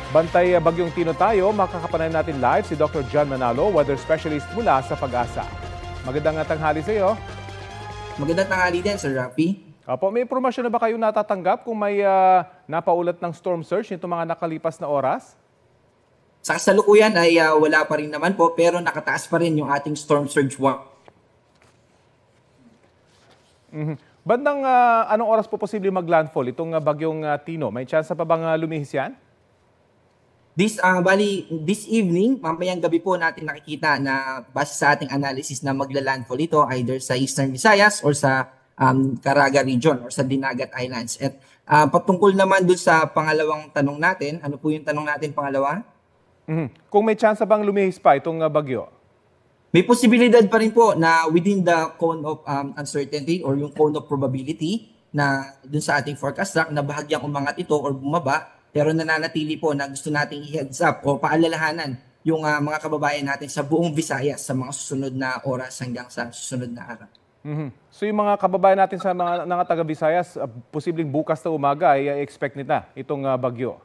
Bantay Bagyong Tino tayo, makakapanayan natin live si Dr. John Manalo, weather specialist mula sa Pag-asa. Magandang tanghali sa iyo. Magandang tanghali din, Sir Rafi. Opo, may impormasyon na ba kayo natatanggap kung may napaulat ng storm surge nito mga nakalipas na oras? Sa kasalukuyan ay wala pa rin naman po, pero nakataas pa rin yung ating storm surge warning. Bandang anong oras po posible maglandfall itong Bagyong Tino? May chance pa bang lumihis yan? This evening, mamayang gabi po natin nakikita na base sa ating analysis na magla-landfall ito either sa Eastern Visayas or sa Caraga region or sa Dinagat Islands. At patungkol naman dun sa pangalawang tanong natin, ano po yung tanong natin pangalawa? Kung may chance bang lumihis pa itong bagyo? May posibilidad pa rin po na within the cone of uncertainty or yung cone of probability na dun sa ating forecast track na bahagyang umangat ito or bumaba, pero nananatili po na gusto nating i-heads up o paalalahanan yung mga kababayan natin sa buong Visayas sa mga susunod na oras hanggang sa susunod na araw. So yung mga kababayan natin sa mga taga-Visayas, posibleng bukas na umaga ay expect nila itong bagyo.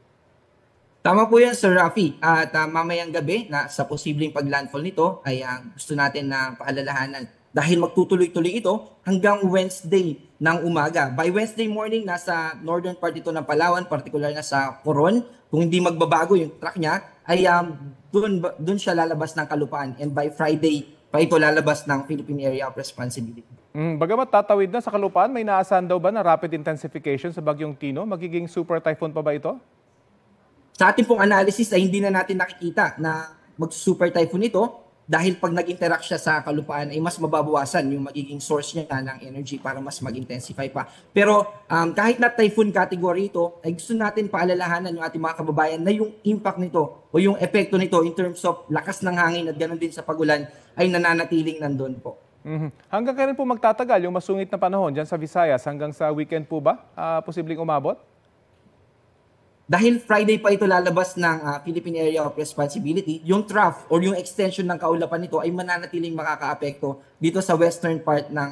Tama po yan, Sir Rafi. At mamayang gabi na sa posibleng paglandfall nito ay gusto natin na paalalahanan dahil magtutuloy-tuloy ito hanggang Wednesday ng umaga. By Wednesday morning, nasa northern part ito ng Palawan, particular na sa Coron. Kung hindi magbabago yung track niya, ay doon siya lalabas ng Kalupaan. And by Friday, pa ito lalabas ng Philippine Area of Responsibility. Bagamat tatawid na sa Kalupaan, may naasahan daw ba na rapid intensification sa Bagyong Tino? Magiging super typhoon pa ba ito? Sa ating pong analysis ay hindi na natin nakikita na mag-super typhoon ito dahil pag nag-interact siya sa kalupaan ay mas mababawasan yung magiging source niya ng energy para mas mag-intensify pa. Pero kahit na typhoon category ito, ay gusto natin paalalahanan yung ating mga kababayan na yung impact nito o yung epekto nito in terms of lakas ng hangin at ganoon din sa pagulan ay nananatiling nandun po. Hanggang kailan po magtatagal yung masungit na panahon dyan sa Visayas? Hanggang sa weekend po ba? Posibleng umabot? Dahil Friday pa ito lalabas ng Philippine Area of Responsibility, yung trough or yung extension ng kaulapan nito ay mananatiling makakaapekto dito sa western part ng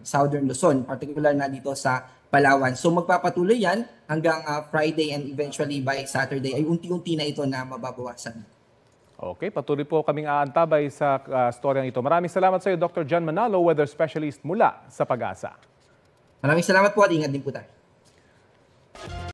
Southern Luzon, particular na dito sa Palawan. So magpapatuloy yan hanggang Friday and eventually by Saturday ay unti-unti na ito na mababawasan. Okay, patuloy po kaming aantabay sa storyang ito. Maraming salamat sa iyo, Dr. John Manalo, weather specialist mula sa Pag-asa. Maraming salamat po at ingat din po tayo.